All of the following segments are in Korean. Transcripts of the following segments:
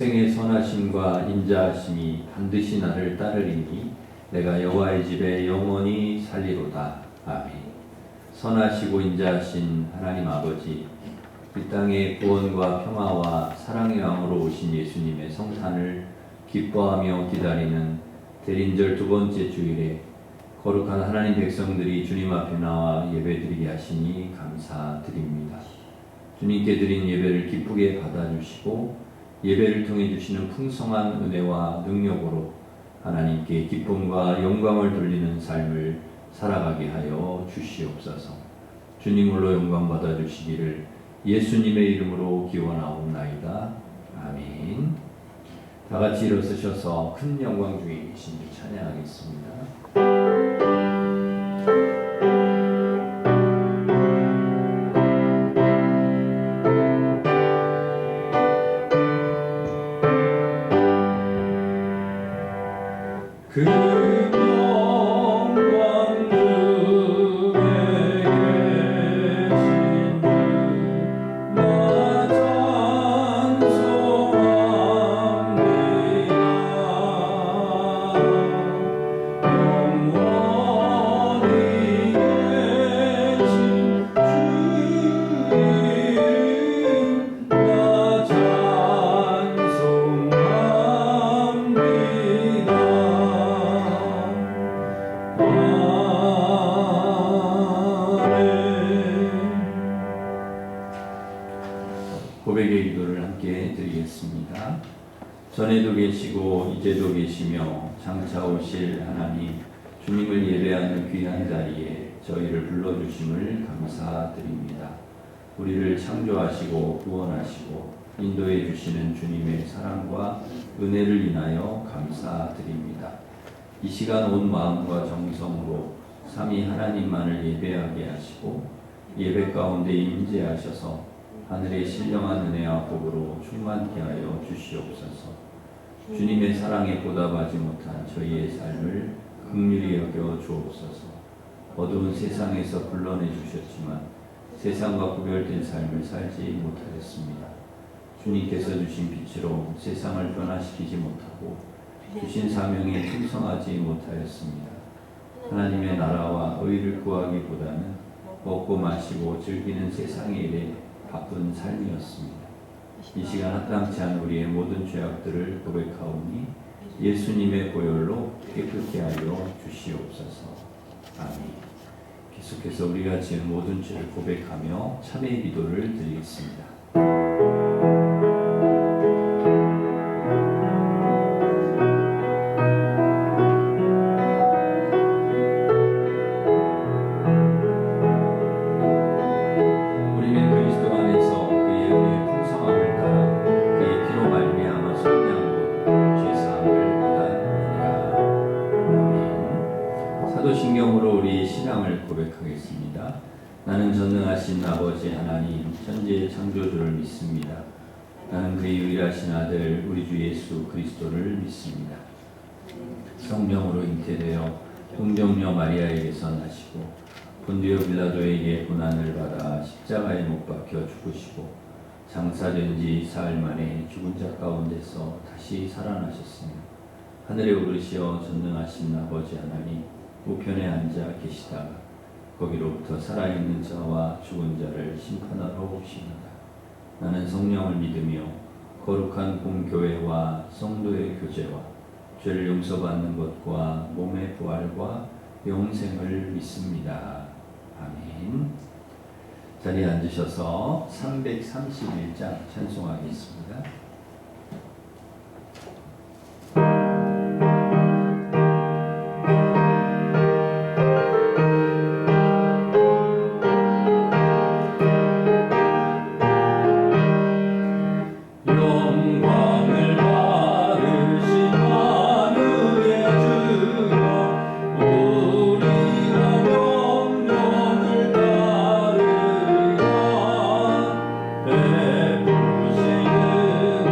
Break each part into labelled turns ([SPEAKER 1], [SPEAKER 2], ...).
[SPEAKER 1] 생의 선하심과 인자하심이 반드시 나를 따르리니 내가 여호와의 집에 영원히 살리로다. 아멘. 선하시고 인자하신 하나님 아버지, 이 땅에 구원과 평화와 사랑의 왕으로 오신 예수님의 성탄을 기뻐하며 기다리는 대린절 두 번째 주일에 거룩한 하나님 백성들이 주님 앞에 나와 예배드리게 하시니 감사드립니다. 주님께 드린 예배를 기쁘게 받아주시고 예배를 통해 주시는 풍성한 은혜와 능력으로 하나님께 기쁨과 영광을 돌리는 삶을 살아가게 하여 주시옵소서. 주님으로 영광 받아 주시기를 예수님의 이름으로 기원하옵나이다. 아멘. 다 같이 일어서셔서 큰 영광 중에 계신 주 찬양하겠습니다. 그 영광 중에 계신 주 나 찬송합니다. 영원히 계신 주님 나 찬송합니다. 고백의 기도를 함께 드리겠습니다. 전에도 계시고 이제도 계시며 장차 오실 하나님, 주님을 예배하는 귀한 자리에 저희를 불러주심을 감사드립니다. 우리를 창조하시고 구원하시고 인도해 주시는 주님의 사랑과 은혜를 인하여 감사드립니다. 이 시간 온 마음과 정성으로 삼위 하나님만을 예배하게 하시고 예배 가운데 임재하셔서 하늘의 신령한 은혜와 복으로 충만케 하여 주시옵소서. 주님의 사랑에 보답하지 못한 저희의 삶을 긍휼히 여겨 주옵소서. 어두운 세상에서 불러내 주셨지만 세상과 구별된 삶을 살지 못하였습니다. 주님께서 주신 빛으로 세상을 변화시키지 못하고 주신 사명에 충성하지 못하였습니다. 하나님의 나라와 의를 구하기보다는 먹고 마시고 즐기는 세상의 일에 바쁜 삶이었습니다. 이 시간 합당치 않은 우리의 모든 죄악들을 고백하오니 예수님의 보혈로 깨끗게 하여 주시옵소서. 아멘. 계속해서 우리가 지은 모든 죄를 고백하며 참회의 기도를 드리겠습니다. 사도신경으로 우리 신앙을 고백하겠습니다. 나는 전능하신 아버지 하나님 천지의 창조주를 믿습니다. 나는 그의 유일하신 아들 우리 주 예수 그리스도를 믿습니다. 성령으로 잉태되어 동정녀 마리아에게서 나시고 본디오 빌라도에게 고난을 받아 십자가에 못 박혀 죽으시고 장사된 지 사흘 만에 죽은 자 가운데서 다시 살아나셨으며 하늘에 오르시어 전능하신 아버지 하나님 우편에 앉아 계시다가 거기로부터 살아있는 자와 죽은 자를 심판하러 오십니다. 나는 성령을 믿으며 거룩한 공교회와 성도의 교제와 죄를 용서받는 것과 몸의 부활과 영생을 믿습니다. 아멘. 자리에 앉으셔서 331장 찬송하겠습니다.
[SPEAKER 2] 베푸시는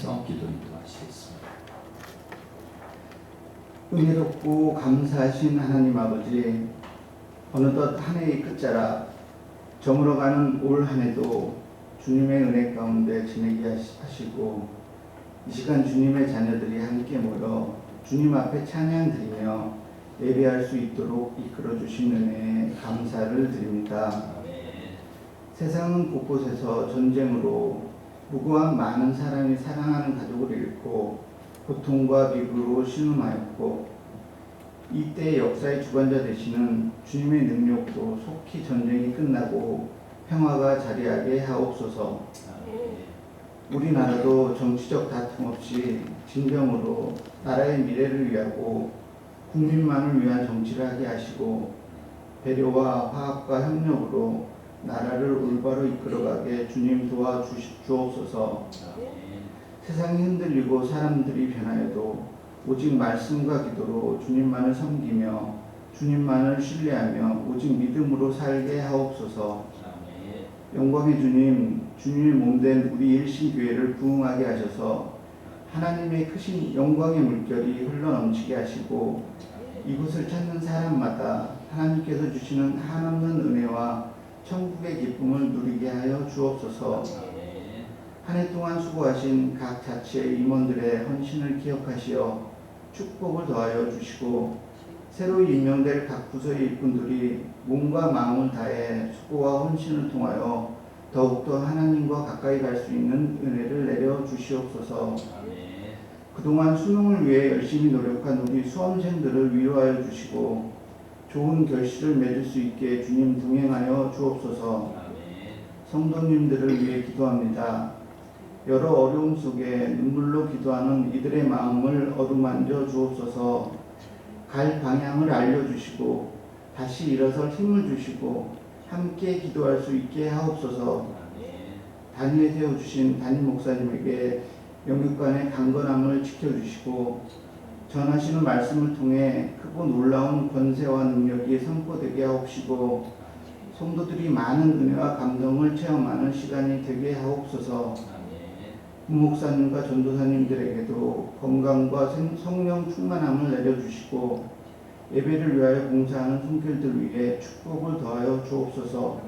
[SPEAKER 1] 위해서 기도 인도하시겠습니다.
[SPEAKER 2] 은혜롭고 감사하신 하나님 아버지, 어느덧 한 해의 끝자락, 저물어가는 올 한 해도 주님의 은혜 가운데 지내게 하시고, 이 시간 주님의 자녀들이 함께 모여 주님 앞에 찬양 드리며 예배할 수 있도록 이끌어 주신 은혜에 감사를 드립니다. 세상은 곳곳에서 전쟁으로 무고한 많은 사람이 사랑하는 가족을 잃고 고통과 비극으로 신음하였고, 이때 역사의 주관자 되시는 주님의 능력으로 속히 전쟁이 끝나고 평화가 자리하게 하옵소서. 우리나라도 정치적 다툼 없이 진정으로 나라의 미래를 위하고 국민만을 위한 정치를 하게 하시고, 배려와 화합과 협력으로 나라를 올바로 이끌어가게 주님 도와주옵소서. 세상이 흔들리고 사람들이 변하여도 오직 말씀과 기도로 주님만을 섬기며 주님만을 신뢰하며 오직 믿음으로 살게 하옵소서. 영광의 주님, 주님의 몸된 우리 일신교회를 부흥하게 하셔서 하나님의 크신 영광의 물결이 흘러넘치게 하시고, 이곳을 찾는 사람마다 하나님께서 주시는 한없는 은혜와 천국의 기쁨을 누리게 하여 주옵소서. 한 해 동안 수고하신 각 자치의 임원들의 헌신을 기억하시어 축복을 더하여 주시고, 새로 임명될 각 부서의 일꾼들이 몸과 마음을 다해 수고와 헌신을 통하여 더욱더 하나님과 가까이 갈 수 있는 은혜를 내려 주시옵소서. 그동안 수능을 위해 열심히 노력한 우리 수험생들을 위로하여 주시고 좋은 결실을 맺을 수 있게 주님 동행하여 주옵소서. 성도님들을 위해 기도합니다. 여러 어려움 속에 눈물로 기도하는 이들의 마음을 어루만져 주옵소서. 갈 방향을 알려주시고 다시 일어설 힘을 주시고 함께 기도할 수 있게 하옵소서. 단위에 세워주신 담임 목사님에게 영육간의 강건함을 지켜주시고 전하시는 말씀을 통해 크고 놀라운 권세와 능력이 선포되게 하옵시고, 성도들이 많은 은혜와 감동을 체험하는 시간이 되게 하옵소서. 목사님과 전도사님들에게도 건강과 성령 충만함을 내려주시고 예배를 위하여 봉사하는 손길들 위해 축복을 더하여 주옵소서.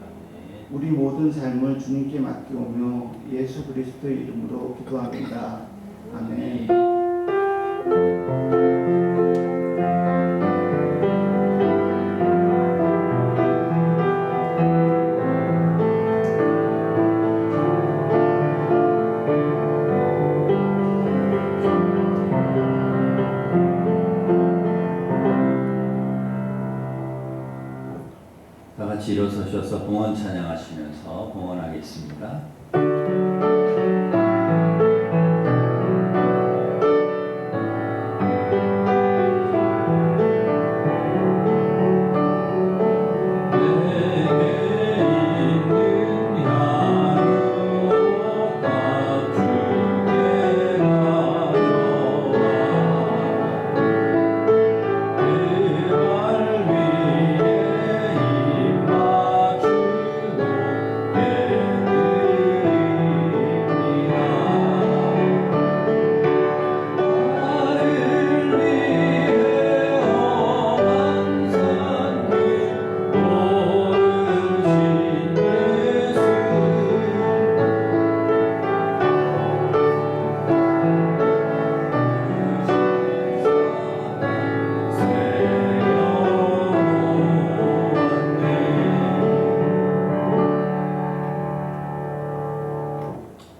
[SPEAKER 2] 우리 모든 삶을 주님께 맡기오며 예수 그리스도의 이름으로 기도합니다. 아멘.
[SPEAKER 1] 다 같이 일어서셔서 봉헌 찬양하시면서 봉헌하겠습니다.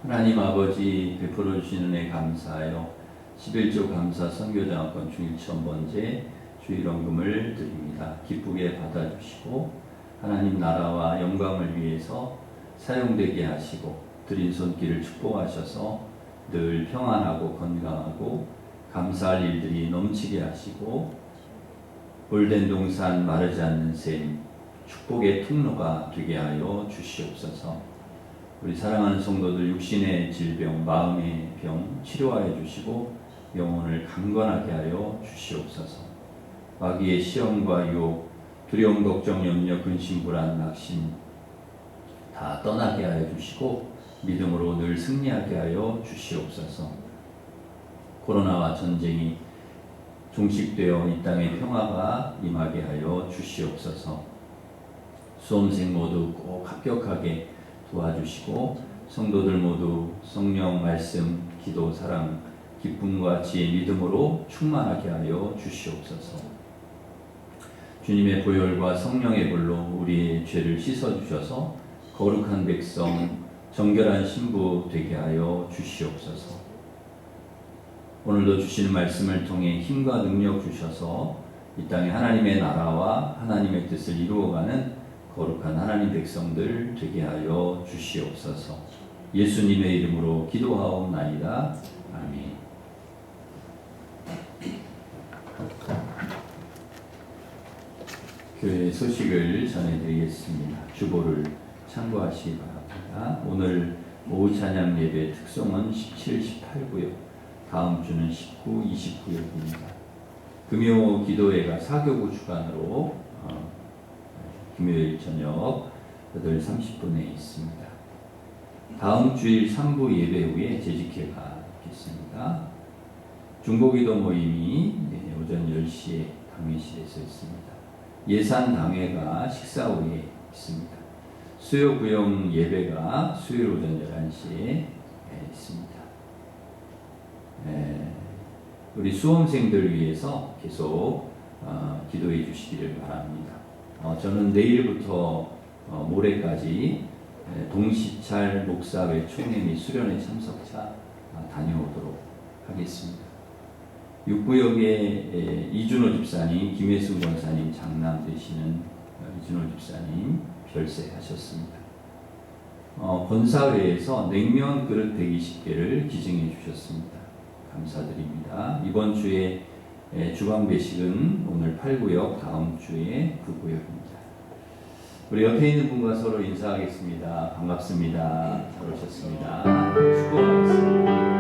[SPEAKER 1] 하나님 아버지 베풀어 주신 은혜 감사하여 11조 감사 선교장학권 중일 1000번째 주일원금을 드립니다. 기쁘게 받아주시고 하나님 나라와 영광을 위해서 사용되게 하시고 드린 손길을 축복하셔서 늘 평안하고 건강하고 감사할 일들이 넘치게 하시고 올된 동산 마르지 않는 샘 축복의 통로가 되게 하여 주시옵소서. 우리 사랑하는 성도들 육신의 질병, 마음의 병 치료하여 주시고 영혼을 강건하게 하여 주시옵소서. 마귀의 시험과 유혹, 두려움, 걱정, 염려, 근심, 불안, 낙심 다 떠나게 하여 주시고 믿음으로 늘 승리하게 하여 주시옵소서. 코로나와 전쟁이 종식되어 이 땅에 평화가 임하게 하여 주시옵소서. 수험생 모두 꼭 합격하게 도와주시고 성도들 모두 성령 말씀, 기도, 사랑, 기쁨과 지혜, 믿음으로 충만하게 하여 주시옵소서. 주님의 보혈과 성령의 불로 우리의 죄를 씻어주셔서 거룩한 백성, 정결한 신부 되게 하여 주시옵소서. 오늘도 주시는 말씀을 통해 힘과 능력 주셔서 이 땅에 하나님의 나라와 하나님의 뜻을 이루어가는 거룩한 하나님 백성들 되게 하여 주시옵소서. 예수님의 이름으로 기도하옵나이다. 아멘. 교회 소식을 전해드리겠습니다. 주보를 참고하시기 바랍니다. 오늘 오후 찬양 예배 특송은 17, 18구역, 다음 주는 19, 29역입니다. 금요 기도회가 4교구 주간으로 금요일 저녁 8시 30분에 있습니다. 다음 주일 3부 예배 후에 재직회가 있겠습니다. 중보기도 모임이 오전 10시에 당회실에서 있습니다. 예산당회가 식사 후에 있습니다. 수요구역 예배가 수요일 오전 11시에 있습니다. 우리 수험생들 위해서 계속 기도해 주시기를 바랍니다. 저는 내일부터 모레까지 동시찰 목사회 총회 및 수련회 참석차 다녀오도록 하겠습니다. 6구역에 이준호 집사님, 김혜순 권사님 장남 되시는 이준호 집사님 별세하셨습니다. 권사회에서 냉면 그릇 120개를 기증해 주셨습니다. 감사드립니다. 이번 주에 주방 배식은 오늘 8구역, 다음 주에 9구역입니다. 우리 옆에 있는 분과 서로 인사하겠습니다. 반갑습니다. 잘 오셨습니다. 수고하셨습니다.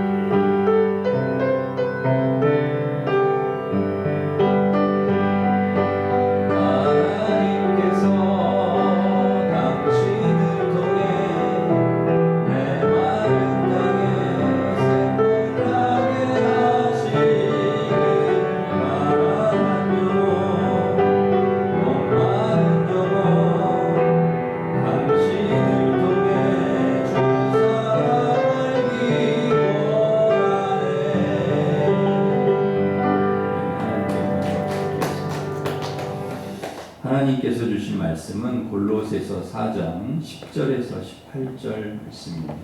[SPEAKER 1] 하나님께서 주신 말씀은 골로새서 4장 10절에서 18절 말씀입니다.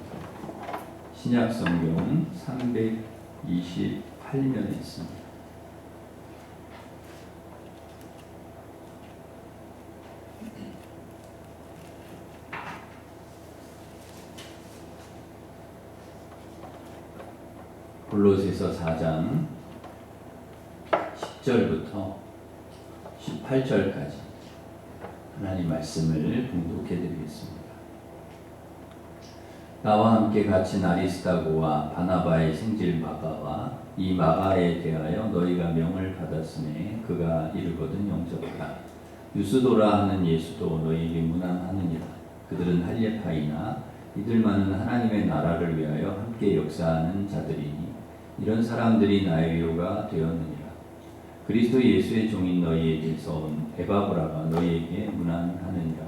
[SPEAKER 1] 신약 성경 328면에 있습니다. 골로새서 4장 10절부터 18절까지 하나님 말씀을 봉독해 드리겠습니다. 나와 함께 갇힌 아리스다고와 바나바의 생질 마가와 이 마가에 대하여 너희가 명을 받았으니 그가 이르거든 영접하라. 유스도라 하는 예수도 너희에게 문안하느니라. 그들은 할례파이나 이들만은 하나님의 나라를 위하여 함께 역사하는 자들이니 이런 사람들이 나의 위로가 되었느니라. 그리스도 예수의 종인 너희에게서 온 에바브라가 너희에게 문안하느니라.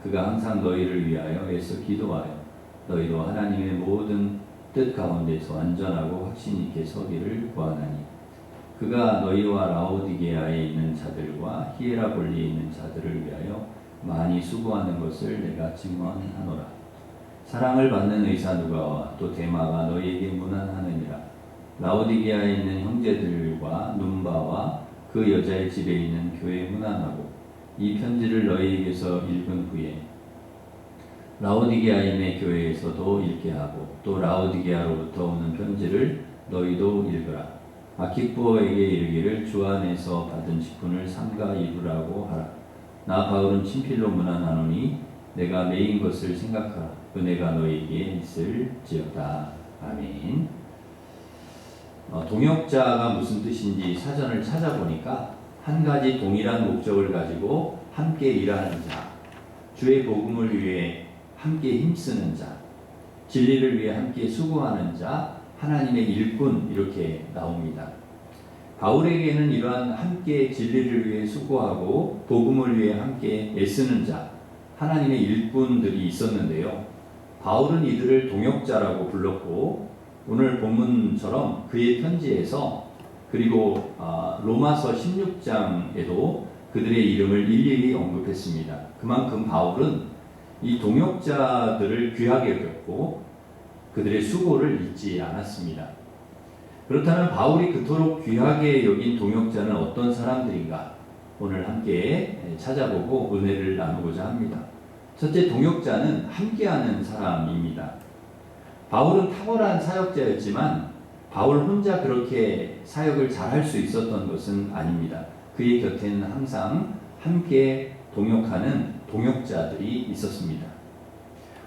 [SPEAKER 1] 그가 항상 너희를 위하여 애써 기도하여 너희도 하나님의 모든 뜻 가운데서 안전하고 확신 있게 서기를 구하나니 그가 너희와 라오디게아에 있는 자들과 히에라볼리에 있는 자들을 위하여 많이 수고하는 것을 내가 증언하노라. 사랑을 받는 의사 누가와 또 데마가 너희에게 문안하느니라. 라오디게아에 있는 형제들과 눈바와 그 여자의 집에 있는 교회에 문안하고 이 편지를 너희에게서 읽은 후에 라오디게아인의 교회에서도 읽게 하고 또 라오디게아로부터 오는 편지를 너희도 읽으라. 아키포에게 이르기를 주 안에서 받은 직분을 삼가 이루라고 하라. 나 바울은 친필로 문안하노니 내가 매인 것을 생각하라. 은혜가 너희에게 있을지어다. 아멘. 동역자가 무슨 뜻인지 사전을 찾아보니까 한 가지 동일한 목적을 가지고 함께 일하는 자, 주의 복음을 위해 함께 힘쓰는 자, 진리를 위해 함께 수고하는 자, 하나님의 일꾼 이렇게 나옵니다. 바울에게는 이러한 함께 진리를 위해 수고하고 복음을 위해 함께 애쓰는 자, 하나님의 일꾼들이 있었는데요. 바울은 이들을 동역자라고 불렀고 오늘 본문처럼 그의 편지에서 그리고 로마서 16장에도 그들의 이름을 일일이 언급했습니다. 그만큼 바울은 이 동역자들을 귀하게 여겼고 그들의 수고를 잊지 않았습니다. 그렇다면 바울이 그토록 귀하게 여긴 동역자는 어떤 사람들인가? 오늘 함께 찾아보고 은혜를 나누고자 합니다. 첫째, 동역자는 함께하는 사람입니다. 바울은 탁월한 사역자였지만 바울 혼자 그렇게 사역을 잘할 수 있었던 것은 아닙니다. 그의 곁에는 항상 함께 동역하는 동역자들이 있었습니다.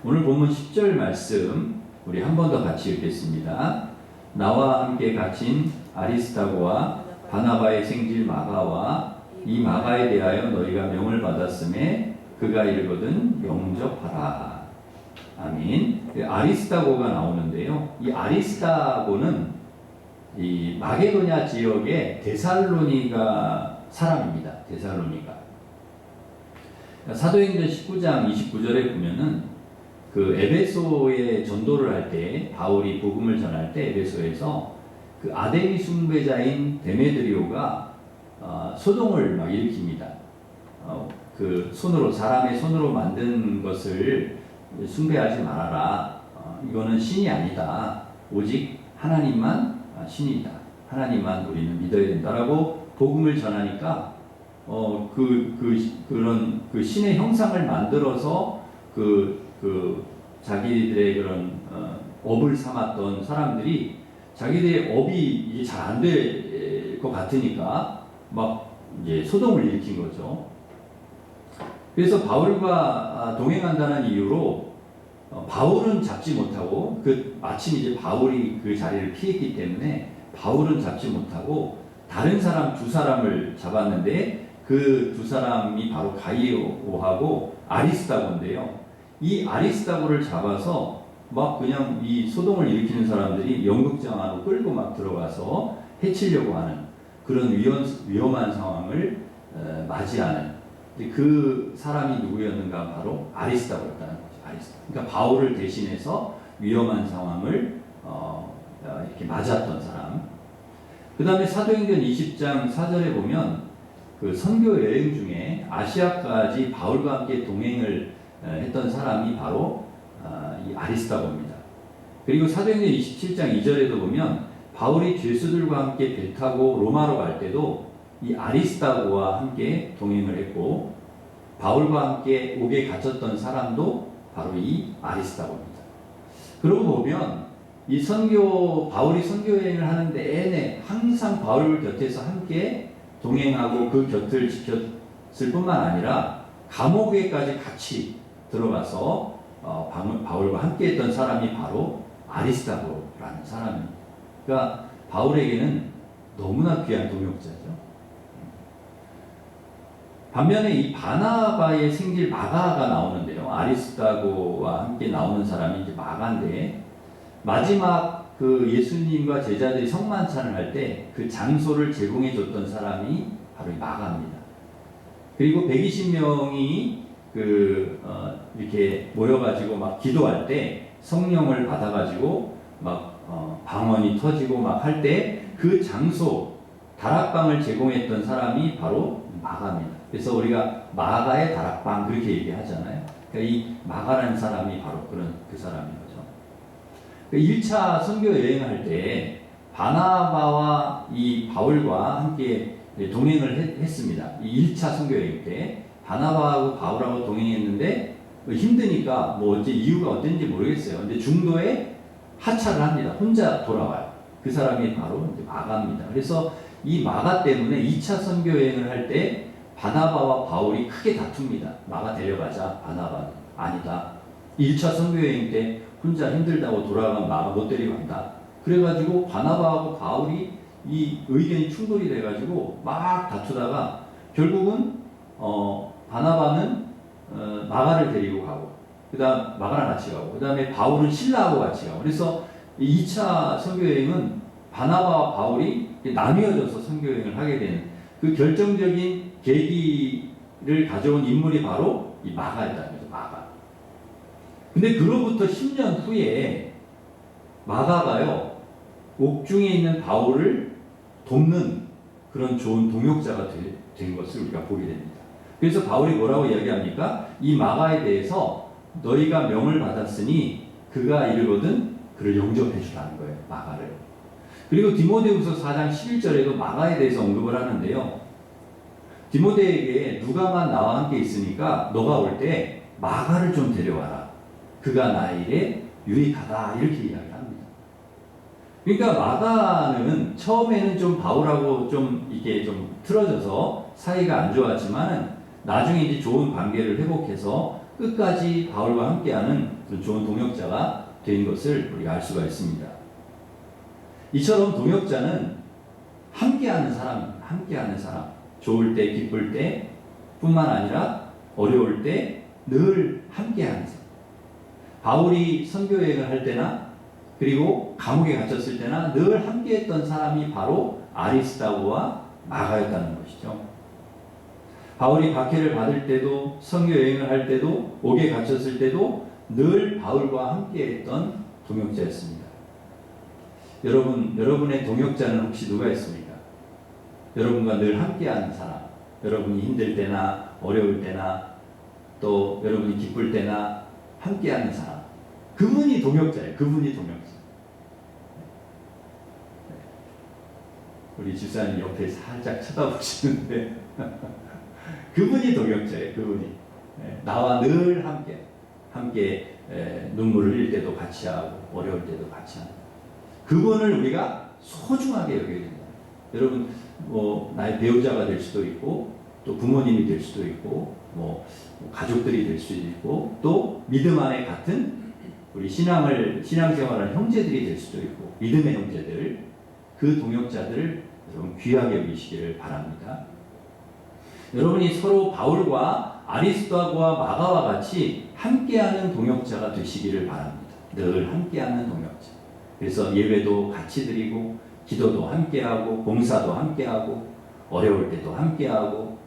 [SPEAKER 1] 오늘 본문 10절 말씀 우리 한 번 더 같이 읽겠습니다. 나와 함께 갇힌 아리스타고와 바나바의 생질 마가와 이 마가에 대하여 너희가 명을 받았음에 그가 이르거든 영접하라. 아멘. 아리스타고가 나오는데요. 이 아리스타고는 이 마게도냐 지역의 데살로니가 사람입니다. 데살로니가. 사도행전 19장 29절에 보면은 그 에베소에 전도를 할 때 바울이 복음을 전할 때 에베소에서 그 아데미 숭배자인 데메드리오가 소동을 막 일으킵니다. 그 손으로 사람의 손으로 만든 것을 숭배하지 말아라. 이거는 신이 아니다. 오직 하나님만 신이다. 하나님만 우리는 믿어야 된다라고 복음을 전하니까 그런 신의 형상을 만들어서 자기들의 그런 업을 삼았던 사람들이 자기들의 업이 이게 잘 안 될 것 같으니까 막 이제 소동을 일으킨 거죠. 그래서 바울과 동행한다는 이유로 바울은 잡지 못하고 마침 이제 바울이 그 자리를 피했기 때문에 바울은 잡지 못하고 다른 사람 두 사람을 잡았는데 그 두 사람이 바로 가이오하고 아리스다고인데요. 이 아리스다고를 잡아서 막 그냥 이 소동을 일으키는 사람들이 연극장 안으로 끌고 막 들어가서 해치려고 하는 그런 위험한 상황을 맞이하는 그 사람이 누구였는가? 바로 아리스다고였다는 거죠. 아리스다. 그러니까 바울을 대신해서 위험한 상황을 이렇게 맞았던 사람. 그 다음에 사도행전 20장 4절에 보면 그 선교 여행 중에 아시아까지 바울과 함께 동행을 했던 사람이 바로 이 아리스다고입니다. 그리고 사도행전 27장 2절에도 보면 바울이 죄수들과 함께 배 타고 로마로 갈 때도 이 아리스다고와 함께 동행을 했고 바울과 함께 옥에 갇혔던 사람도 바로 이 아리스다고입니다. 그러고 보면 이 바울이 선교 여행을 하는 내내 항상 바울 곁에서 함께 동행하고 그 곁을 지켰을 뿐만 아니라 감옥에까지 같이 들어가서 바울과 함께 했던 사람이 바로 아리스다고라는 사람입니다. 그러니까 바울에게는 너무나 귀한 동역자죠. 반면에 이 바나바의 생질 마가가 나오는데요. 아리스다고와 함께 나오는 사람이 이제 마가인데 마지막 그 예수님과 제자들이 성만찬을 할 때 그 장소를 제공해 줬던 사람이 바로 이 마가입니다. 그리고 120명이 이렇게 모여가지고 막 기도할 때 성령을 받아가지고 막 방언이 터지고 막 할 때 그 장소 다락방을 제공했던 사람이 바로 마가입니다. 그래서 우리가 마가의 다락방 그렇게 얘기하잖아요. 그러니까 이 마가라는 사람이 바로 그 사람인 거죠. 1차 선교 여행할 때 바나바와 이 바울과 함께 동행을 했습니다. 이 1차 선교 여행 때 바나바하고 바울하고 동행했는데 힘드니까 뭐 어째 이유가 어땠는지 모르겠어요. 근데 중도에 하차를 합니다. 혼자 돌아와요. 그 사람이 바로 이제 마가입니다. 그래서 이 마가 때문에 2차 선교 여행을 할 때 바나바와 바울이 크게 다툽니다. 마가 데려가자. 바나바는 아니다. 1차 선교 여행 때 혼자 힘들다고 돌아간 마가 못 데리고 간다. 그래가지고 바나바하고 바울이 이 의견이 충돌이 돼가지고 막 다투다가 결국은 바나바는 마가를 데리고 가고 마가랑 같이 가고 그 다음에 바울은 실라하고 같이 가고 그래서 2차 선교여행은 바나바와 바울이 나뉘어져서 선교여행을 하게 되는 그 결정적인 계기를 가져온 인물이 바로 이 마가였다는 거죠. 마가. 근데 그로부터 10년 후에 마가가요, 옥중에 있는 바울을 돕는 그런 좋은 동역자가 된 것을 우리가 보게 됩니다. 그래서 바울이 뭐라고 이야기합니까? 이 마가에 대해서 너희가 명을 받았으니 그가 이르거든 그를 영접해 주라는 거예요. 마가를. 그리고 디모데후서 4장 11절에도 마가에 대해서 언급을 하는데요. 디모데에게 누가만 나와 함께 있으니까 너가 올 때 마가를 좀 데려와라. 그가 나의 일에 유익하다. 이렇게 이야기합니다. 그러니까 마가는 처음에는 좀 바울하고 좀 이게 좀 틀어져서 사이가 안 좋았지만 나중에 이제 좋은 관계를 회복해서 끝까지 바울과 함께하는 그런 좋은 동역자가 된 것을 우리가 알 수가 있습니다. 이처럼 동역자는 함께하는 사람입니다. 함께하는 사람. 좋을 때, 기쁠 때 뿐만 아니라 어려울 때 늘 함께하는 사람. 바울이 선교여행을 할 때나 그리고 감옥에 갇혔을 때나 늘 함께했던 사람이 바로 아리스다고와 마가였다는 것이죠. 바울이 박해를 받을 때도 선교여행을 할 때도 옥에 갇혔을 때도 늘 바울과 함께했던 동역자였습니다. 여러분의 동역자는 혹시 누가 있습니까? 여러분과 늘 함께하는 사람, 여러분이 힘들 때나 어려울 때나 또 여러분이 기쁠 때나 함께하는 사람, 그분이 동역자예요. 그분이 동역자. 우리 집사님 옆에 살짝 쳐다보시는데 그분이 동역자예요. 그분이 나와 늘 함께 눈물을 흘릴 때도 같이 하고 어려울 때도 같이 하고 그분을 우리가 소중하게 여겨야 된다. 여러분 뭐 나의 배우자가 될 수도 있고 또 부모님이 될 수도 있고 뭐 가족들이 될 수도 있고 또 믿음 안에 같은 우리 신앙생활하는 형제들이 될 수도 있고 믿음의 형제들 그 동역자들을 여러분 귀하게 여기시기를 바랍니다. 여러분이 서로 바울과 아리스도와 마가와 같이 함께하는 동역자가 되시기를 바랍니다. 늘 함께하는 동역자. 그래서 예배도 같이 드리고 기도도 함께하고 봉사도 함께하고 어려울 때도 함께하고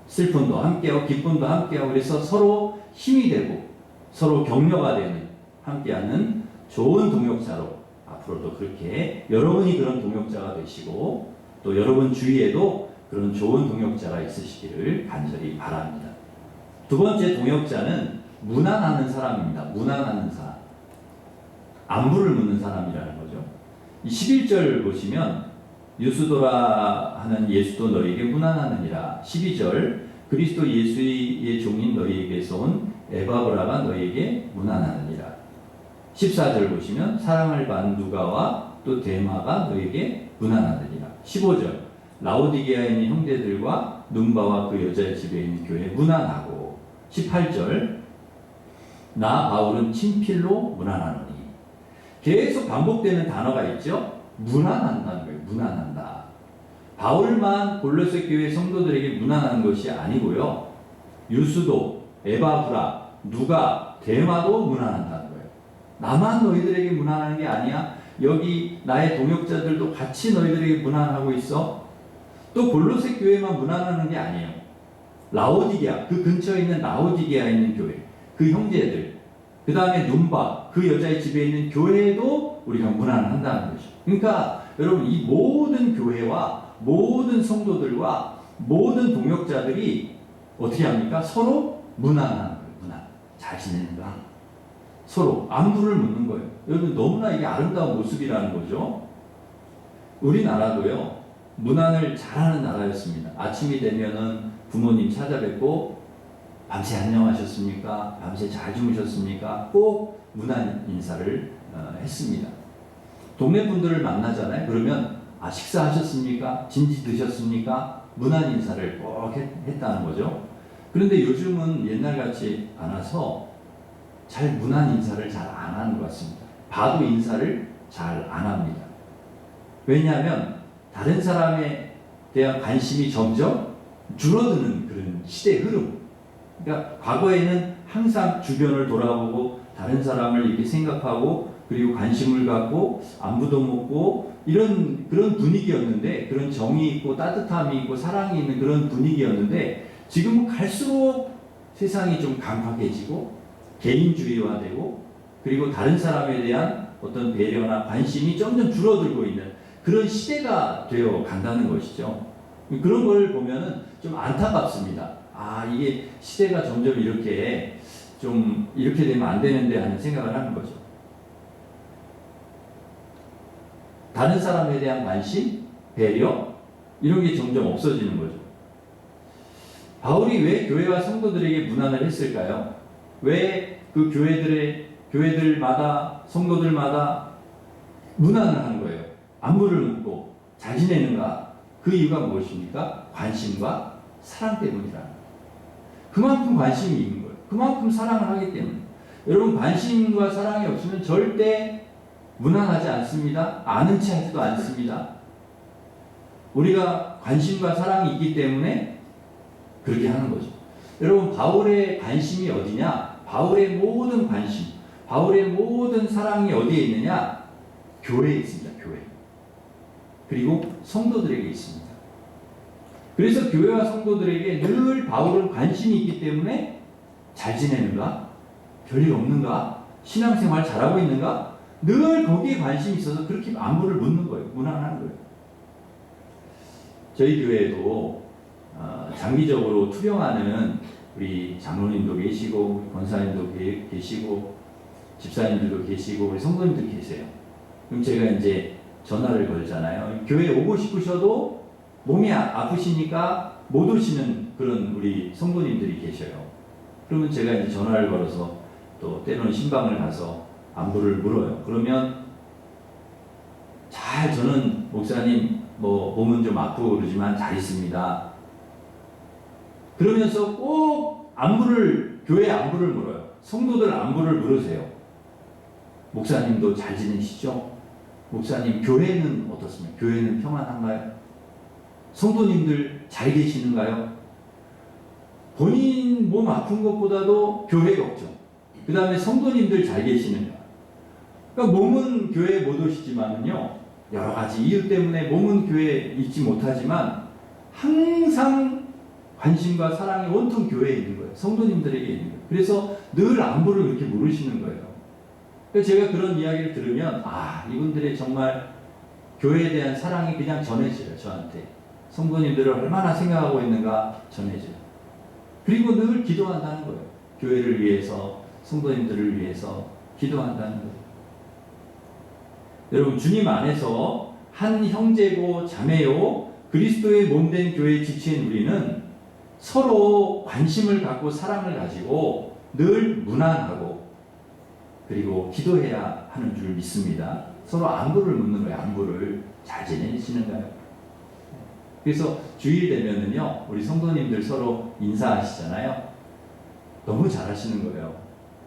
[SPEAKER 1] 슬픔도 함께하고 기쁨도 함께하고 그래서 서로 힘이 되고 서로 격려가 되는 함께하는 좋은 동역자로 앞으로도 그렇게 여러분이 그런 동역자가 되시고 또 여러분 주위에도 그런 좋은 동역자가 있으시기를 간절히 바랍니다. 두 번째 동역자는 무난하는 사람입니다. 무난하는 사람. 안부를 묻는 사람이라는 거죠. 이 11절 보시면 유스도라 하는 예수도 너희에게 무난하느니라. 12절 그리스도 예수의 종인 너희에게서 온 에바브라가 너희에게 무난하느니라. 14절 보시면 사랑을 받은 누가와 또 데마가 너희에게 무난하느니라. 15절 라오디게아에 있는 형제들과 눈바와 그 여자의 집에 있는 교회 무난하고 18절 나 바울은 친필로 무난하노니. 계속 반복되는 단어가 있죠. 무난한다는 거예요. 무난한다. 바울만 골로새 교회 성도들에게 무난한 것이 아니고요. 유스도, 에바브라, 누가, 데마도 무난한다는 거예요. 나만 너희들에게 무난한 게 아니야. 여기 나의 동역자들도 같이 너희들에게 무난하고 있어. 또 골로새 교회만 무난하는 게 아니에요. 라오디게아, 그 근처에 있는 라오디게아에 있는 교회, 그 형제들, 그 다음에 눈바, 그 여자의 집에 있는 교회도 우리가 무난한다는 것이죠. 그러니까 여러분 이 모든 교회와 모든 성도들과 모든 동역자들이 어떻게 합니까? 서로 무난한 거예요. 무난. 잘 지내는가? 서로 안부를 묻는 거예요. 여러분 너무나 이게 아름다운 모습이라는 거죠. 우리나라도요. 문안을 잘하는 나라였습니다. 아침이 되면은 부모님 찾아뵙고 밤새 안녕하셨습니까? 밤새 잘 주무셨습니까? 꼭 문안 인사를 했습니다. 동네 분들을 만나잖아요. 그러면 식사하셨습니까? 진지 드셨습니까? 문안 인사를 꼭 했다는 거죠. 그런데 요즘은 옛날같이 않아서 잘 문안 인사를 잘 안 하는 것 같습니다. 봐도 인사를 잘 안 합니다. 왜냐하면 다른 사람에 대한 관심이 점점 줄어드는 그런 시대의 흐름. 그러니까 과거에는 항상 주변을 돌아보고 다른 사람을 이렇게 생각하고 그리고 관심을 갖고 안부도 묻고 이런 그런 분위기였는데, 그런 정이 있고 따뜻함이 있고 사랑이 있는 그런 분위기였는데, 지금은 갈수록 세상이 좀 강팍해지고 개인주의화되고, 그리고 다른 사람에 대한 어떤 배려나 관심이 점점 줄어들고 있는 그런 시대가 되어 간다는 것이죠. 그런 걸 보면은 좀 안타깝습니다. 아, 이게 시대가 점점 이렇게 되면 안 되는데 하는 생각을 하는 거죠. 다른 사람에 대한 관심, 배려, 이런 게 점점 없어지는 거죠. 바울이 왜 교회와 성도들에게 문안을 했을까요? 왜 그 교회들마다, 성도들마다 문안을 하는 거예요? 안부를 묻고 잘 지내는가? 그 이유가 무엇입니까? 관심과 사랑 때문이라. 그만큼 관심이 있는 거예요. 그만큼 사랑을 하기 때문에. 여러분, 관심과 사랑이 없으면 절대 무난하지 않습니다. 아는 체 하지도 않습니다. 우리가 관심과 사랑이 있기 때문에 그렇게 하는 거죠. 여러분, 바울의 관심이 어디냐? 바울의 모든 관심, 바울의 모든 사랑이 어디에 있느냐? 교회에 있습니다. 교회. 그리고 성도들에게 있습니다. 그래서 교회와 성도들에게 늘 바울은 관심이 있기 때문에 잘 지내는가? 별일 없는가? 신앙생활 잘하고 있는가? 늘 거기에 관심이 있어서 그렇게 안부를 묻는 거예요. 문안하는 거예요. 저희 교회에도 장기적으로 투병하는 우리 장로님도 계시고, 권사님도 계시고, 집사님들도 계시고, 우리 성도님도 계세요. 그럼 제가 이제 전화를 걸잖아요. 교회에 오고 싶으셔도 몸이 아프시니까 못 오시는 그런 우리 성도님들이 계셔요. 그러면 제가 이제 전화를 걸어서 또 때로는 신방을 가서 안부를 물어요. 그러면 저는 목사님 몸은 좀 아프고 그러지만 잘 있습니다. 그러면서 꼭 교회 안부를 물어요. 성도들 안부를 물으세요. 목사님도 잘 지내시죠? 목사님, 교회는 어떻습니까? 교회는 평안한가요? 성도님들 잘 계시는가요? 본인 몸 아픈 것보다도 교회 걱정. 그 다음에 성도님들 잘 계시는가? 그러니까 몸은 교회에 못 오시지만은요, 여러 가지 이유 때문에 몸은 교회에 있지 못하지만 항상 관심과 사랑이 온통 교회에 있는 거예요. 성도님들에게 있는 거예요. 그래서 늘 안부를 그렇게 물으시는 거예요. 그래서 제가 그런 이야기를 들으면 이분들의 정말 교회에 대한 사랑이 그냥 전해져요. 저한테. 성도님들을 얼마나 생각하고 있는가 전해져요. 그리고 늘 기도한다는 거예요. 교회를 위해서, 성도님들을 위해서 기도한다는 거예요. 여러분, 주님 안에서 한 형제고 자매요 그리스도의 몸된 교회의 지체인 우리는 서로 관심을 갖고 사랑을 가지고 늘 문안하고 그리고 기도해야 하는 줄 믿습니다. 서로 안부를 묻는 거예요. 안부를 잘 지내시는가요? 그래서 주일 되면은요, 우리 성도님들 서로 인사하시잖아요. 너무 잘하시는 거예요.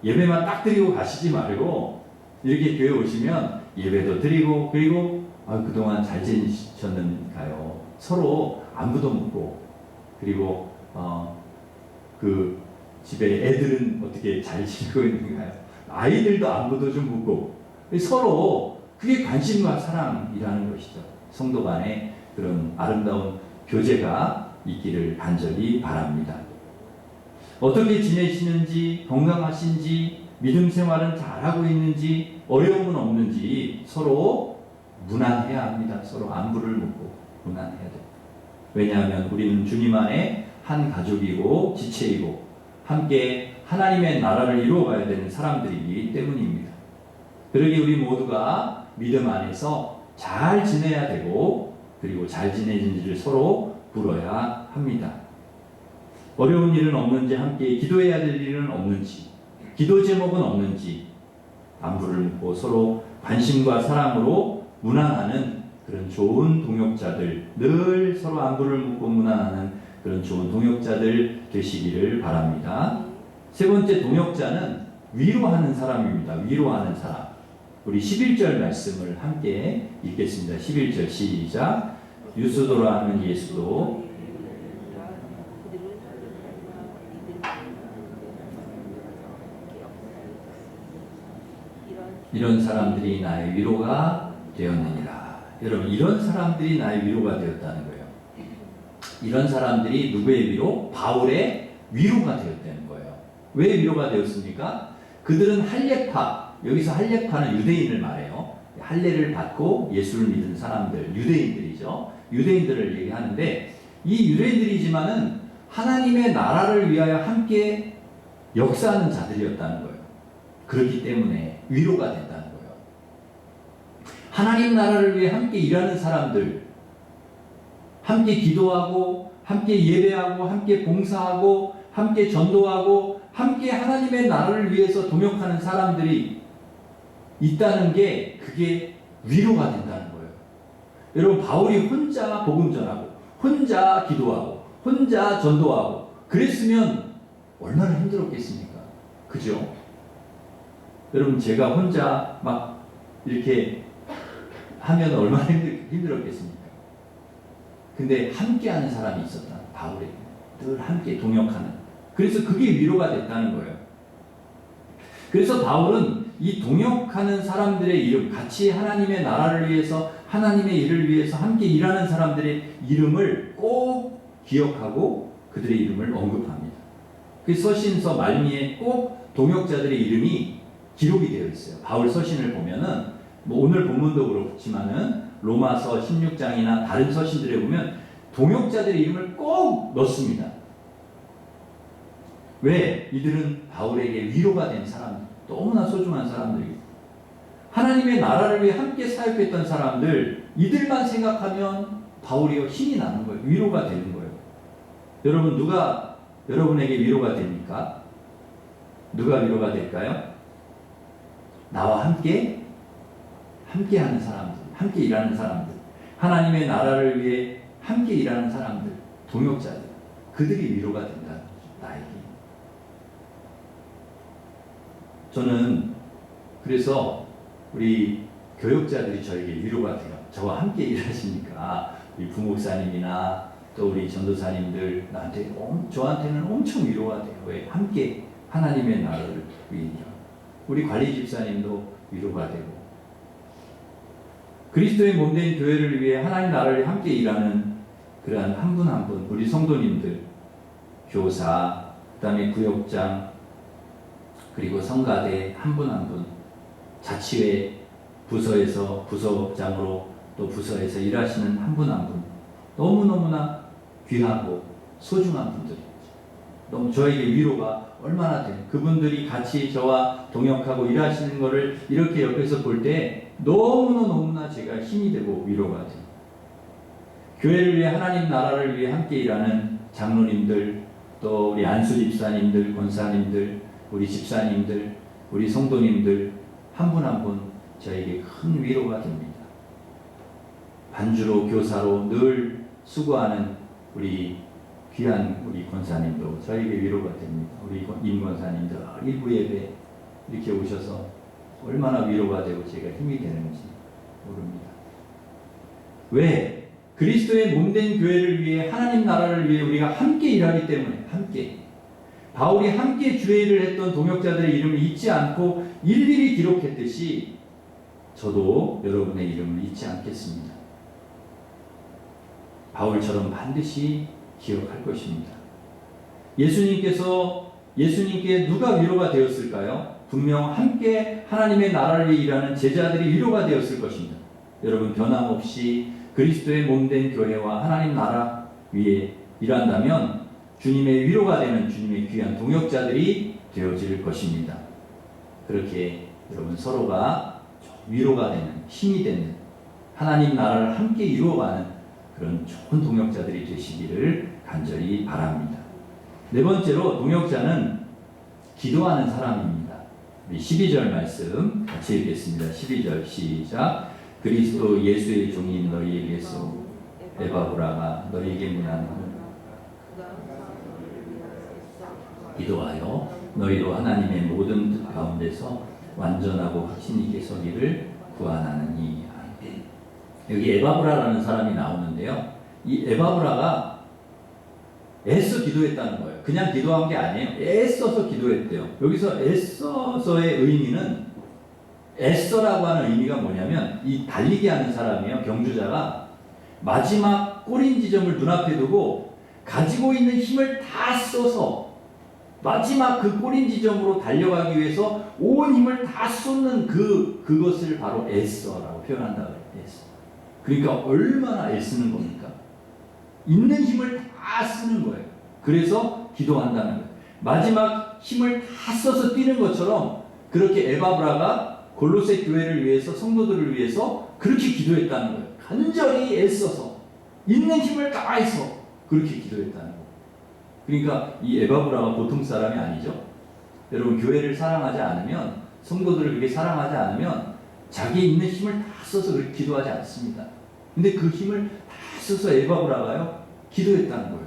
[SPEAKER 1] 예배만 딱 드리고 가시지 말고 이렇게 교회 오시면 예배도 드리고, 그리고 그동안 잘 지내셨는가요? 서로 안부도 묻고, 그리고 그 집에 애들은 어떻게 잘 지내고 있는가요? 아이들도 안부도 좀 묻고, 서로 그게 관심과 사랑이라는 것이죠. 성도 간에 그런 아름다운 교제가 있기를 간절히 바랍니다. 어떻게 지내시는지, 건강하신지, 믿음 생활은 잘하고 있는지, 어려움은 없는지 서로 문안해야 합니다. 서로 안부를 묻고 문안해야 돼요. 왜냐하면 우리는 주님 안에 한 가족이고 지체이고 함께 하나님의 나라를 이루어가야 되는 사람들이기 때문입니다. 그러기 우리 모두가 믿음 안에서 잘 지내야 되고, 그리고 잘 지내는지를 서로 물어야 합니다. 어려운 일은 없는지, 함께 기도해야 될 일은 없는지, 기도 제목은 없는지 안부를 묻고 서로 관심과 사랑으로 문안하는 그런 좋은 동역자들, 늘 서로 안부를 묻고 문안하는 그런 좋은 동역자들 되시기를 바랍니다. 세 번째 동역자는 위로하는 사람입니다. 위로하는 사람. 우리 11절 말씀을 함께 읽겠습니다. 11절 시작. 유스도라 하는 예수도 이런 사람들이 나의 위로가 되었느니라. 여러분, 이런 사람들이 나의 위로가 되었다는 거예요. 이런 사람들이 누구의 위로? 바울의 위로가 되었다는 거예요. 왜 위로가 되었습니까? 그들은 할례파, 여기서 할례파는 유대인을 말해요. 할례를 받고 예수를 믿은 사람들, 유대인들이죠. 유대인들을 얘기하는데, 이 유대인들이지만은 하나님의 나라를 위하여 함께 역사하는 자들이었다는 거예요. 그렇기 때문에 위로가 된다는 거예요. 하나님 나라를 위해 함께 일하는 사람들, 함께 기도하고, 함께 예배하고, 함께 봉사하고, 함께 전도하고, 함께 하나님의 나라를 위해서 동역하는 사람들이 있다는 게 그게 위로가 된다는 거예요. 여러분, 바울이 혼자 복음 전하고, 혼자 기도하고, 혼자 전도하고, 그랬으면 얼마나 힘들었겠습니까? 그죠? 여러분, 제가 혼자 막 이렇게 하면 얼마나 힘들었겠습니까? 근데 함께하는 사람이 있었다. 바울에게 늘 함께 동역하는. 그래서 그게 위로가 됐다는 거예요. 그래서 바울은 이 동역하는 사람들의 이름, 같이 하나님의 나라를 위해서, 하나님의 일을 위해서 함께 일하는 사람들의 이름을 꼭 기억하고 그들의 이름을 언급합니다. 그 서신서 말미에 꼭 동역자들의 이름이 기록이 되어 있어요. 바울 서신을 보면은, 뭐 오늘 본문도 그렇지만은 로마서 16장이나 다른 서신들에 보면 동역자들의 이름을 꼭 넣습니다. 왜? 이들은 바울에게 위로가 된 사람들, 너무나 소중한 사람들이고, 하나님의 나라를 위해 함께 사역했던 사람들, 이들만 생각하면 바울이 힘이 나는 거예요. 위로가 되는 거예요. 여러분, 누가 여러분에게 위로가 됩니까? 누가 위로가 될까요? 나와 함께 하는 사람들, 함께 일하는 사람들, 하나님의 나라를 위해 함께 일하는 사람들, 동역자들, 그들이 위로가 된다는 거죠. 나에게. 저는 그래서 우리 교역자들이 저에게 위로가 돼요. 저와 함께 일하시니까 우리 부목사님이나 또 우리 전도사님들 저한테는 엄청 위로가 돼요. 왜? 함께 하나님의 나라를 위해. 우리 관리 집사님도 위로가 되고, 그리스도의 몸된 교회를 위해 하나님 나라를 함께 일하는 그러한 한 분 한 분, 우리 성도님들, 교사, 그 다음에 구역장, 그리고 성가대 한 분 한 분, 자치회 부서에서 부서장으로 또 부서에서 일하시는 한 분 한 분, 너무너무나 귀하고 소중한 분들이죠. 너무 저에게 위로가 얼마나 돼요. 그분들이 같이 저와 동역하고 일하시는 것을 이렇게 옆에서 볼 때 너무나 제가 힘이 되고 위로가 돼요. 교회를 위해, 하나님 나라를 위해 함께 일하는 장로님들, 또 우리 안수 집사님들, 권사님들, 우리 집사님들, 우리 성도님들 한 분 한 분 저에게 큰 위로가 됩니다. 반주로, 교사로 늘 수고하는 우리 귀한 우리 권사님도 저에게 위로가 됩니다. 우리 임 권사님들 일부 예배 이렇게 오셔서 얼마나 위로가 되고 제가 힘이 되는지 모릅니다. 왜? 그리스도의 몸된 교회를 위해, 하나님 나라를 위해 우리가 함께 일하기 때문에. 함께. 바울이 함께 주의를 했던 동역자들의 이름을 잊지 않고 일일이 기록했듯이 저도 여러분의 이름을 잊지 않겠습니다. 바울처럼 반드시 기억할 것입니다. 예수님께 누가 위로가 되었을까요? 분명 함께 하나님의 나라를 위해 일하는 제자들이 위로가 되었을 것입니다. 여러분, 변함없이 그리스도의 몸된 교회와 하나님 나라 위에 일한다면 주님의 위로가 되는 주님의 귀한 동역자들이 되어질 것입니다. 그렇게 여러분 서로가 위로가 되는, 힘이 되는, 하나님 나라를 함께 이루어가는 그런 좋은 동역자들이 되시기를 간절히 바랍니다. 네 번째로, 동역자는 기도하는 사람입니다. 우리 12절 말씀 같이 읽겠습니다. 12절 시작. 그리스도 예수의 종인 너희에게서 에바브라가 너희에게 문안 기도하여 너희도 하나님의 모든 뜻 가운데서 완전하고 확신 있게 서기를 구하나니. 여기 에바브라라는 사람이 나오는데요. 이 에바브라가 애써 기도했다는 거예요. 그냥 기도한 게 아니에요. 애써서 기도했대요. 여기서 애써서의 의미는 애써라고 하는 의미가 뭐냐면 이 달리기 하는 사람이요. 경주자가 마지막 꼬린 지점을 눈앞에 두고 가지고 있는 힘을 다 써서 마지막 그 꼬린 지점으로 달려가기 위해서 온 힘을 다 쏟는 그것을 바로 애써라고 표현한다 그래요. 애써. 그러니까 얼마나 애쓰는 겁니까? 있는 힘을 다 쓰는 거예요. 그래서 기도한다는 거예요. 마지막 힘을 다 써서 뛰는 것처럼 그렇게 에바브라가 골로새 교회를 위해서 성도들을 위해서 그렇게 기도했다는 거예요. 간절히 애써서 있는 힘을 다해서 그렇게 기도했다는 거예요. 그러니까 이 에바브라가 보통 사람이 아니죠. 여러분 교회를 사랑하지 않으면 성도들을 그렇게 사랑하지 않으면 자기 있는 힘을 다 써서 그렇게 기도하지 않습니다. 근데 그 힘을 다 써서 에바브라가요 기도했다는 거예요.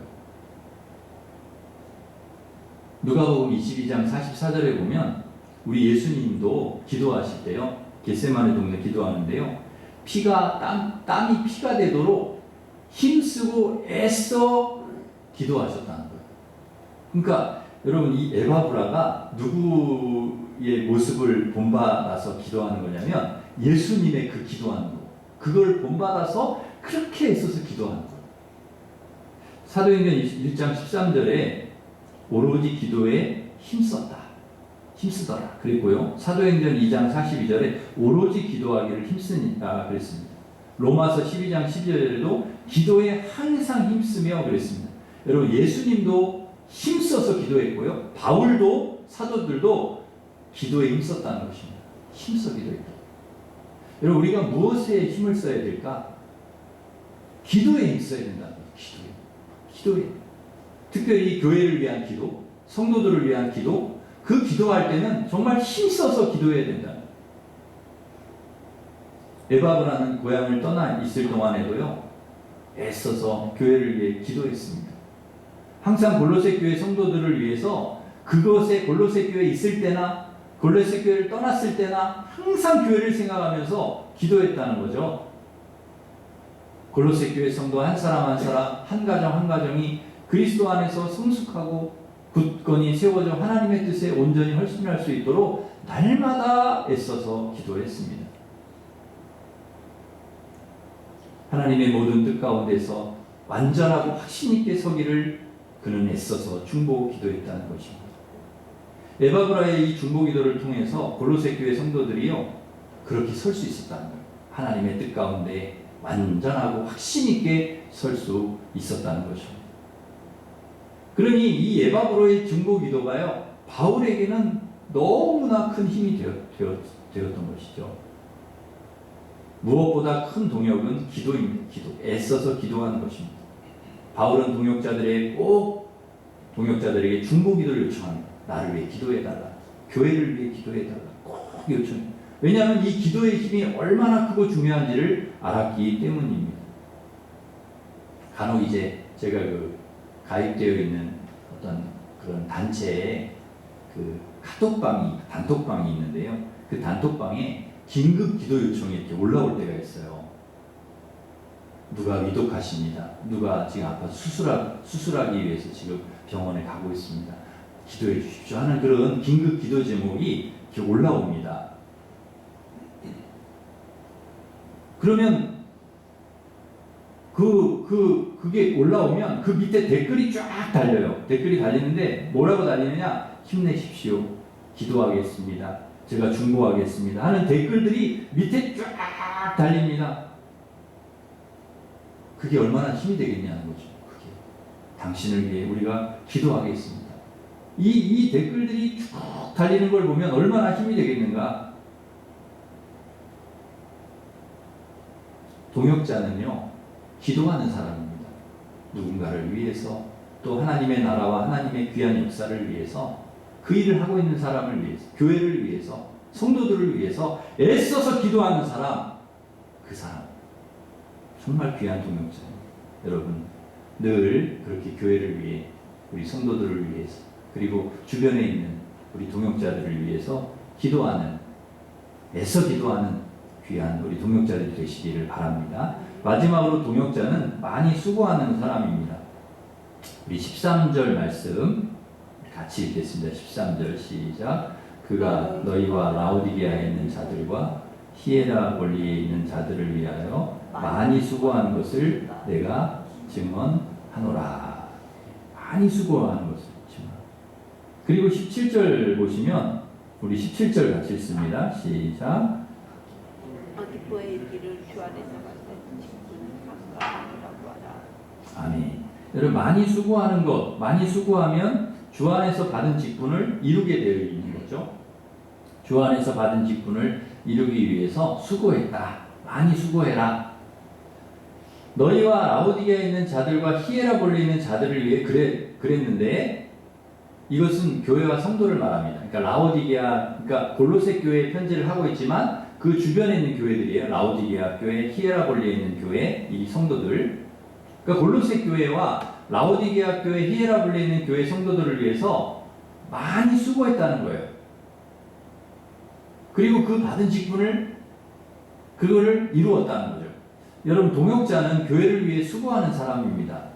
[SPEAKER 1] 누가복음 22장 44절에 보면 우리 예수님도 기도하실 때요 겟세마네 동네 기도하는데요 땀이 피가 되도록 힘쓰고 애써 기도하셨다는 거예요. 그러니까 여러분 이 에바브라가 누구의 모습을 본받아서 기도하는 거냐면 예수님의 그 기도하는 거 그걸 본받아서 그렇게 애써서 기도하는 거예요. 사도행전 1장 13절에 오로지 기도에 힘쓰더라 그랬고요. 사도행전 2장 42절에 오로지 기도하기를 힘쓰니까 그랬습니다. 로마서 12장 12절에도 기도에 항상 힘쓰며 그랬습니다. 여러분 예수님도 힘써서 기도했고요. 바울도 사도들도 기도에 힘썼다는 것입니다. 힘써 기도했다. 여러분 우리가 무엇에 힘을 써야 될까? 기도에 힘써야 된다는 거예요. 기도에. 특별히 교회를 위한 기도, 성도들을 위한 기도, 그 기도할 때는 정말 힘써서 기도해야 된다. 에바브라는 고향을 떠나 있을 동안에도요, 애써서 교회를 위해 기도했습니다. 항상 골로새 교회 성도들을 위해서 그것에 골로새 교회에 있을 때나 골로새 교회를 떠났을 때나 항상 교회를 생각하면서 기도했다는 거죠. 골로새 교회 성도 한 사람 한 사람, 한 가정 한 가정이 그리스도 안에서 성숙하고 굳건히 세워져 하나님의 뜻에 온전히 헌신할 수 있도록 날마다 애써서 기도했습니다. 하나님의 모든 뜻 가운데서 완전하고 확신 있게 서기를 그는 애써서 중보 기도했다는 것입니다. 에바브라의 이 중보 기도를 통해서 골로새 교회 성도들이요 그렇게 설 수 있었다는 거예요. 하나님의 뜻 가운데 완전하고 확신 있게 설 수 있었다는 것입니다. 그러니 이 에바브로의 중보 기도가요 바울에게는 너무나 큰 힘이 되었던 것이죠. 무엇보다 큰 동역은 기도입니다. 기도. 애써서 기도하는 것입니다. 바울은 동역자들에게 중보 기도를 요청합니다. 나를 위해 기도해달라. 교회를 위해 기도해달라. 꼭 요청합니다. 왜냐하면 이 기도의 힘이 얼마나 크고 중요한지를 알았기 때문입니다. 간혹 이제 제가 가입되어 있는 어떤 그런 단체에 단톡방이 있는데요. 그 단톡방에 긴급 기도 요청이 이렇게 올라올 때가 있어요. 누가 위독하십니다. 누가 지금 아파서 수술하기 위해서 지금 병원에 가고 있습니다. 기도해 주십시오 하는 그런 긴급 기도 제목이 이렇게 올라옵니다. 그러면 그게 올라오면 그 밑에 댓글이 쫙 달려요. 댓글이 달리는데 뭐라고 달리느냐? 힘내십시오. 기도하겠습니다. 제가 중보하겠습니다. 하는 댓글들이 밑에 쫙 달립니다. 그게 얼마나 힘이 되겠냐는 거죠. 그게 당신을 위해 우리가 기도하겠습니다. 이 댓글들이 쭉 달리는 걸 보면 얼마나 힘이 되겠는가? 동역자는요, 기도하는 사람입니다. 누군가를 위해서, 또 하나님의 나라와 하나님의 귀한 역사를 위해서, 그 일을 하고 있는 사람을 위해서, 교회를 위해서, 성도들을 위해서 애써서 기도하는 사람, 그 사람 정말 귀한 동역자입니다. 여러분 늘 그렇게 교회를 위해, 우리 성도들을 위해서, 그리고 주변에 있는 우리 동역자들을 위해서 기도하는, 애써 기도하는 귀한 우리 동역자들이 되시기를 바랍니다. 마지막으로 동역자는 많이 수고하는 사람입니다. 우리 13절 말씀 같이 읽겠습니다. 13절 시작. 그가 너희와 라오디게아에 있는 자들과 히에라볼리에 있는 자들을 위하여 많이 수고한 것을 내가 증언하노라. 많이 수고한 것을 증언. 그리고 17절 보시면 우리 17절 같이 읽습니다. 시작.
[SPEAKER 3] 기뻐의 일기를 주 안에서 받는 직분은 감사함이라고 하라.
[SPEAKER 1] 아멘. 여러분 많이 수고하는 것, 많이 수고하면 주 안에서 받은 직분을 이루게 되어 있는 거죠. 주 안에서 받은 직분을 이루기 위해서 수고했다. 많이 수고해라. 너희와 라오디게아에 있는 자들과 히에라볼리에 있는 자들을 위해 그랬는데 이것은 교회와 성도를 말합니다. 그러니까 라오디게아, 그러니까 골로새 교회에 편지를 하고 있지만 그 주변에 있는 교회들이에요. 라오디게아 교회, 히에라볼리에 있는 교회, 이 성도들. 그러니까 골로새 교회와 라오디게아 교회, 히에라볼리에 있는 교회 성도들을 위해서 많이 수고했다는 거예요. 그리고 그 받은 직분을 그거를 이루었다는 거죠. 여러분 동역자는 교회를 위해 수고하는 사람입니다.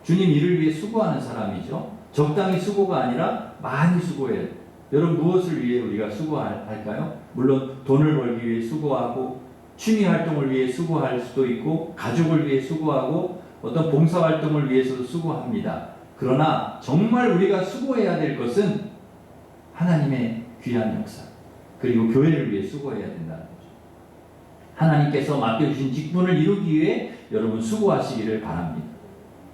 [SPEAKER 1] 주님 일을 위해 수고하는 사람이죠. 적당히 수고가 아니라 많이 수고해요. 여러분 무엇을 위해 우리가 수고할까요? 물론 돈을 벌기 위해 수고하고 취미 활동을 위해 수고할 수도 있고 가족을 위해 수고하고 어떤 봉사 활동을 위해서도 수고합니다. 그러나 정말 우리가 수고해야 될 것은 하나님의 귀한 역사 그리고 교회를 위해 수고해야 된다는 거죠. 하나님께서 맡겨주신 직분을 이루기 위해 여러분 수고하시기를 바랍니다.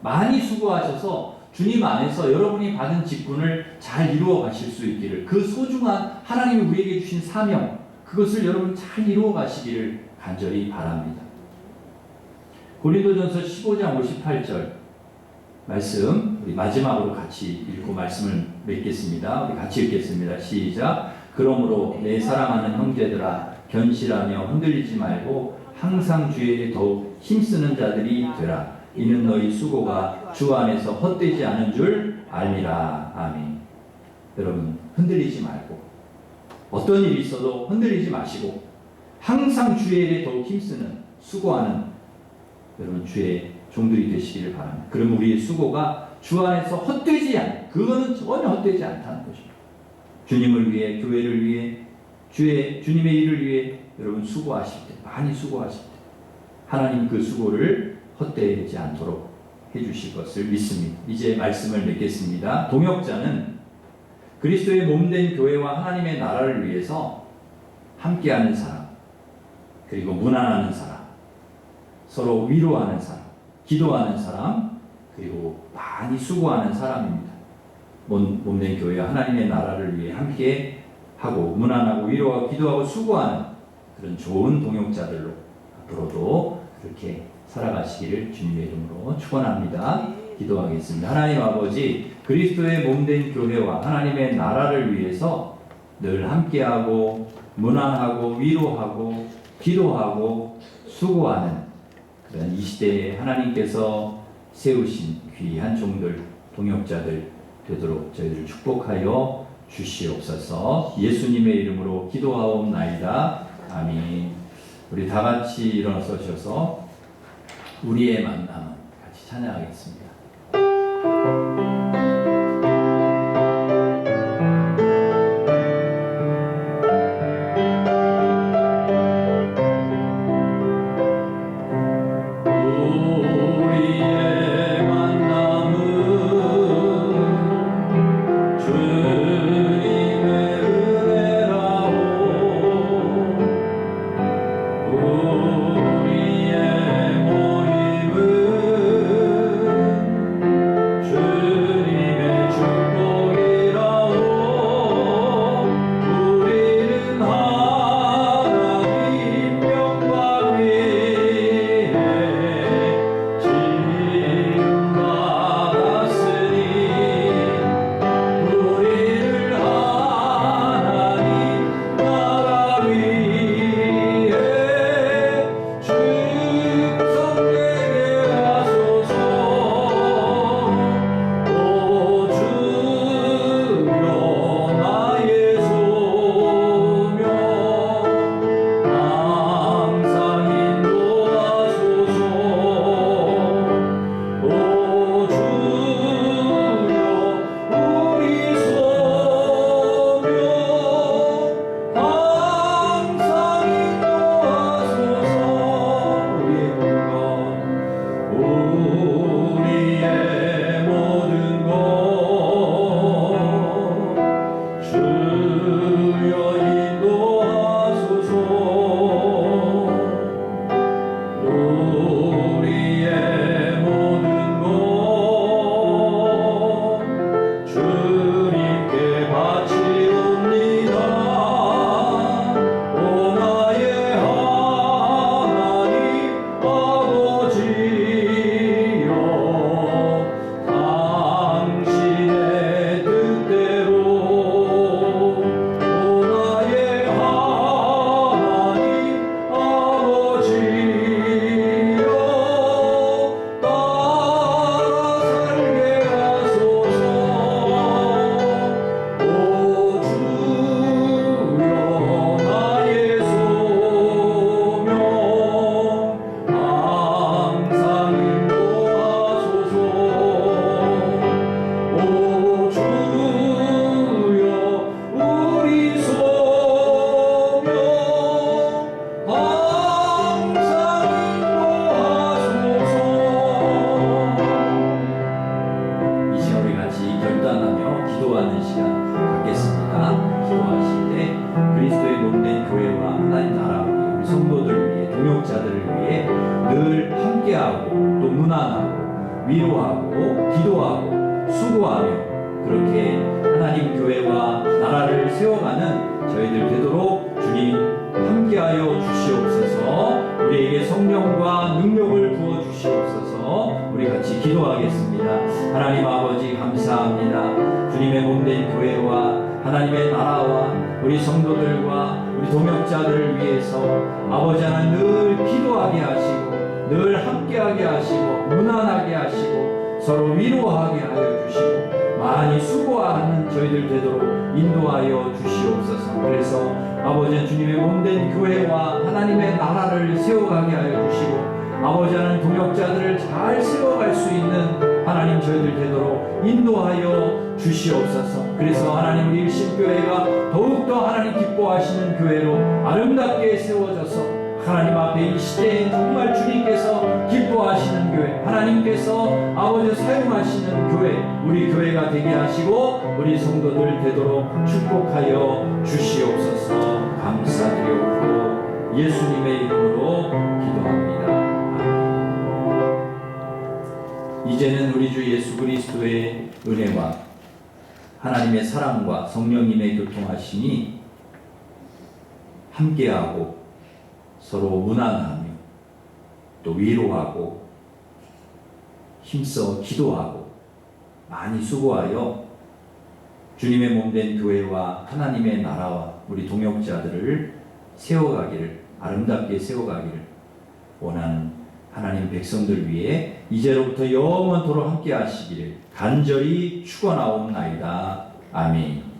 [SPEAKER 1] 많이 수고하셔서 주님 안에서 여러분이 받은 직분을 잘 이루어 가실 수 있기를, 그 소중한 하나님이 우리에게 주신 사명, 그것을 여러분 잘 이루어 가시기를 간절히 바랍니다. 고린도전서 15장 58절 말씀 우리 마지막으로 같이 읽고 말씀을 맺겠습니다. 우리 같이 읽겠습니다. 시작. 그러므로 내 사랑하는 형제들아 견실하며 흔들리지 말고 항상 주의 일에 더욱 힘쓰는 자들이 되라. 이는 너희 수고가 주 안에서 헛되지 않은 줄 알미라. 아멘. 여러분 흔들리지 말고 어떤 일이 있어도 흔들리지 마시고 항상 주의 일에 더욱 힘쓰는 수고하는 여러분 주의 종들이 되시기를 바랍니다. 그럼 우리의 수고가 주 안에서 헛되지 않, 그거는 전혀 헛되지 않다는 것입니다. 주님을 위해, 교회를 위해, 주님의 일을 위해 여러분 수고하실 때, 많이 수고하실 때 하나님 그 수고를 헛되지 않도록 해주실 것을 믿습니다. 이제 말씀을 맺겠습니다. 동역자는 그리스도의 몸된 교회와 하나님의 나라를 위해서 함께하는 사람, 그리고 문안하는 사람, 서로 위로하는 사람, 기도하는 사람, 그리고 많이 수고하는 사람입니다. 몸된 교회와 하나님의 나라를 위해 함께 하고 문안하고 위로하고 기도하고 수고하는 그런 좋은 동역자들로 앞으로도 그렇게 살아가시기를 주님의 이름으로 축원합니다. 기도하겠습니다. 하나님 아버지, 그리스도의 몸된 교회와 하나님의 나라를 위해서 늘 함께하고 문안하고 위로하고 기도하고 수고하는 그런 이 시대에 하나님께서 세우신 귀한 종들, 동역자들 되도록 저희들을 축복하여 주시옵소서. 예수님의 이름으로 기도하옵나이다. 아멘. 우리 다 같이 일어나서셔서 우리의 만남은 같이 찬양하겠습니다.
[SPEAKER 4] 우리의 모임은
[SPEAKER 1] 문안하고 위로하고 기도하고 수고하며 그렇게 하나님 교회와 나라를 세워가는 저희들 되도록 주님 함께하여 주시옵소서. 우리에게 성령과 능력을 부어 주시옵소서. 우리 같이 기도하겠습니다. 하나님 아버지 감사합니다. 주님의 몸된 교회와 하나님의 나라와 우리 성도들과 우리 동역자들을 위해서 아버지 하나님 늘 기도하게 하시고 늘 함께하게 하시고 무난하게 하시고 서로 위로하게 하여 주시고 많이 수고하는 저희들 되도록 인도하여 주시옵소서. 그래서 아버지 주님의 몸된 교회와 하나님의 나라를 세워가게 하여 주시고 아버지 하나님 동역자들을 잘 세워갈 수 있는 하나님 저희들 되도록 인도하여 주시옵소서. 그래서 하나님 우리 일심교회가 더욱더 하나님 기뻐하시는 교회로 아름답게 세워져서 하나님 앞에 이 시대에 정말 주님께서 기뻐하시는 교회, 하나님께서 아버지 사용하시는 교회, 우리 교회가 되게 하시고 우리 성도들 되도록 축복하여 주시옵소서. 감사드리옵고 예수님의 이름으로 기도합니다. 아멘. 이제는 우리 주 예수 그리스도의 은혜와 하나님의 사랑과 성령님의 교통하심이 함께하고 서로 문안하며 또 위로하고 힘써 기도하고 많이 수고하여 주님의 몸된 교회와 하나님의 나라와 우리 동역자들을 세워가기를 아름답게 세워가기를 원하는 하나님 백성들 위해 이제로부터 영원토록 함께 하시기를 간절히 축원하옵나이다. 아멘.